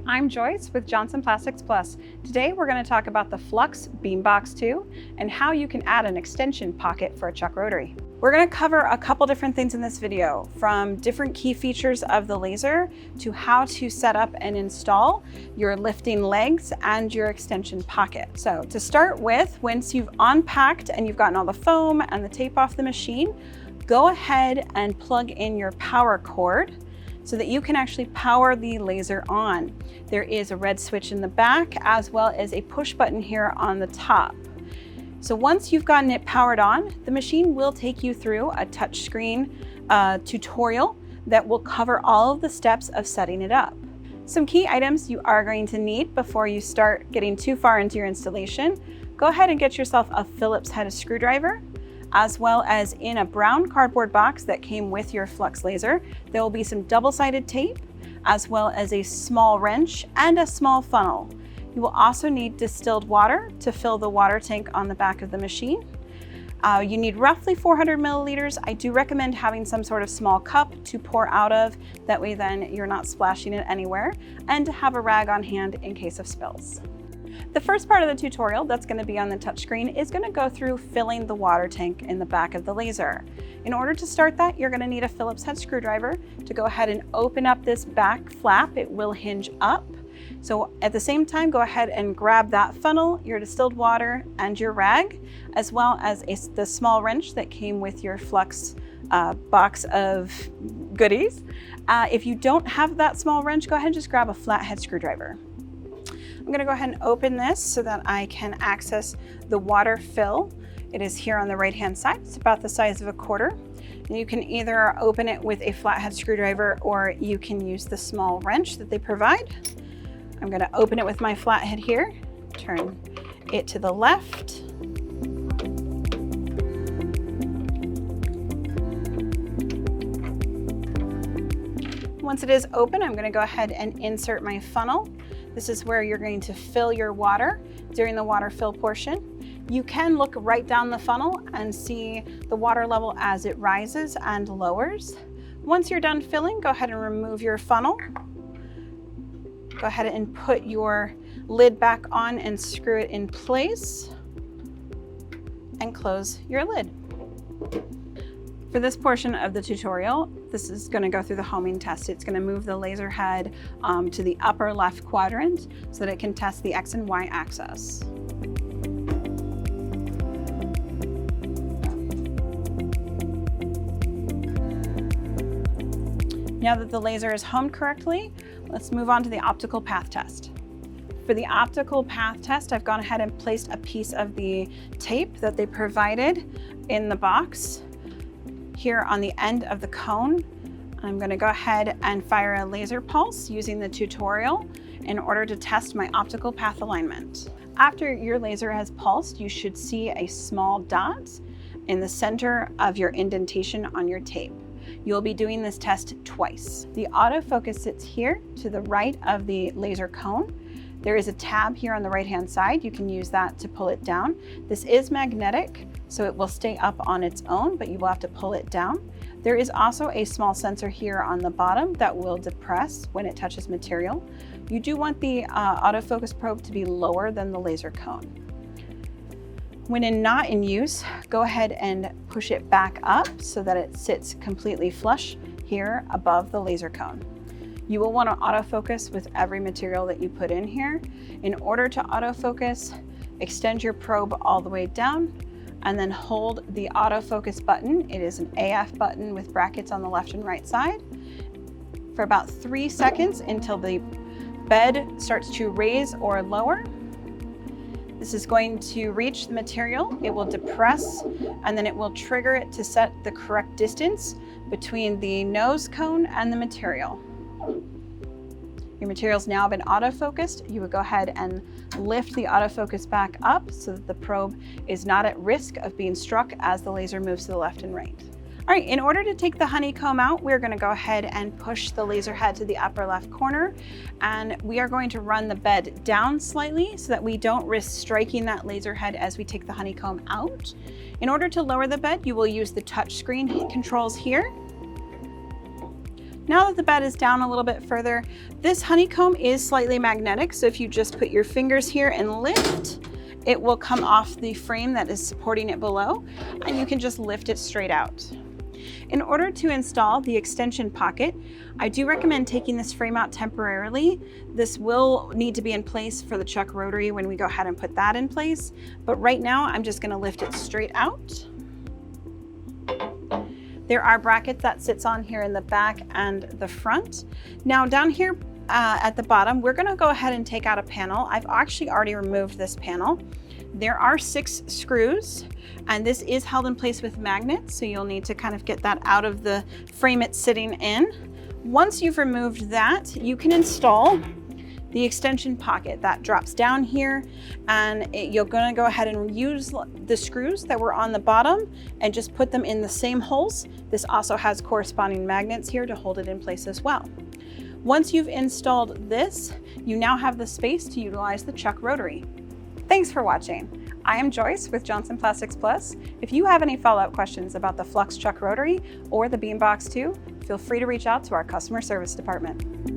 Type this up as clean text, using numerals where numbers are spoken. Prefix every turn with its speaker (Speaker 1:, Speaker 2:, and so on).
Speaker 1: I'm Joyce with Johnson Plastics Plus. Today we're going to talk about the Flux Beambox 2 and how you can add an extension pocket for a chuck rotary. We're going to cover a couple different things in this video, from different key features of the laser to how to set up and install your lifting legs and your extension pocket. So to start with, once you've unpacked and you've gotten all the foam and the tape off the machine, go ahead and plug in your power cord so that you can actually power the laser on. There is a red switch in the back as well as a push button here on the top. So once you've gotten it powered on, the machine will take you through a touchscreen tutorial that will cover all of the steps of setting it up. Some key items you are going to need before you start getting too far into your installation. Go ahead and get yourself a Phillips head screwdriver, as well as in a brown cardboard box that came with your Flux laser, there will be some double-sided tape, as well as a small wrench and a small funnel. You will also need distilled water to fill the water tank on the back of the machine. You need roughly 400 milliliters. I do recommend having some sort of small cup to pour out of. That way then you're not splashing it anywhere, and to have a rag on hand in case of spills. The first part of the tutorial that's going to be on the touchscreen is going to go through filling the water tank in the back of the laser. In order to start that, you're going to need a Phillips head screwdriver to go ahead and open up this back flap. It will hinge up. So at the same time, go ahead and grab that funnel, your distilled water, and your rag, as well as the small wrench that came with your Flux box of goodies. If you don't have that small wrench, go ahead and just grab a flathead screwdriver. I'm going to go ahead and open this so that I can access the water fill. It is here on the right hand side. It's about the size of a quarter. And you can either open it with a flathead screwdriver or you can use the small wrench that they provide. I'm going to open it with my flathead here, turn it to the left. Once it is open, I'm going to go ahead and insert my funnel. This is where you're going to fill your water during the water fill portion. You can look right down the funnel and see the water level as it rises and lowers. Once you're done filling, go ahead and remove your funnel. Go ahead and put your lid back on and screw it in place and close your lid. For this portion of the tutorial, this is going to go through the homing test. It's going to move the laser head to the upper left quadrant so that it can test the X and Y axis. Now that the laser is homed correctly, let's move on to the optical path test. For the optical path test, I've gone ahead and placed a piece of the tape that they provided in the box here on the end of the cone. I'm going to go ahead and fire a laser pulse using the tutorial in order to test my optical path alignment. After your laser has pulsed, you should see a small dot in the center of your indentation on your tape. You'll be doing this test twice. The autofocus sits here to the right of the laser cone. There is a tab here on the right hand side. You can use that to pull it down. This is magnetic, so it will stay up on its own, but you will have to pull it down. There is also a small sensor here on the bottom that will depress when it touches material. You do want the autofocus probe to be lower than the laser cone. When not in use, go ahead and push it back up so that it sits completely flush here above the laser cone. You will want to autofocus with every material that you put in here. In order to autofocus, extend your probe all the way down and then hold the autofocus button. It is an AF button with brackets on the left and right side for about 3 seconds until the bed starts to raise or lower. This is going to reach the material. It will depress and then it will trigger it to set the correct distance between the nose cone and the material. Your material's now been autofocused. You would go ahead and lift the autofocus back up so that the probe is not at risk of being struck as the laser moves to the left and right. All right, in order to take the honeycomb out, we're going to go ahead and push the laser head to the upper left corner, and we are going to run the bed down slightly so that we don't risk striking that laser head as we take the honeycomb out. In order to lower the bed, you will use the touch screen controls here Now that the bed is down a little bit further, this honeycomb is slightly magnetic, so if you just put your fingers here and lift, it will come off the frame that is supporting it below, and you can just lift it straight out. In order to install the extension pocket, I do recommend taking this frame out temporarily. This will need to be in place for the chuck rotary when we go ahead and put that in place, but right now I'm just going to lift it straight out. There are brackets that sits on here in the back and the front. Now down here at the bottom, we're gonna go ahead and take out a panel. I've actually already removed this panel. There are 6 screws, and this is held in place with magnets, so you'll need to kind of get that out of the frame it's sitting in. Once you've removed that, you can install the extension pocket that drops down here, and you're going to go ahead and use the screws that were on the bottom and just put them in the same holes. This also has corresponding magnets here to hold it in place as well. Once you've installed this, you now have the space to utilize the chuck rotary. Thanks for watching. I am Joyce with Johnson Plastics Plus. If you have any follow-up questions about the Flux chuck rotary or the Beambox 2, feel free to reach out to our customer service department.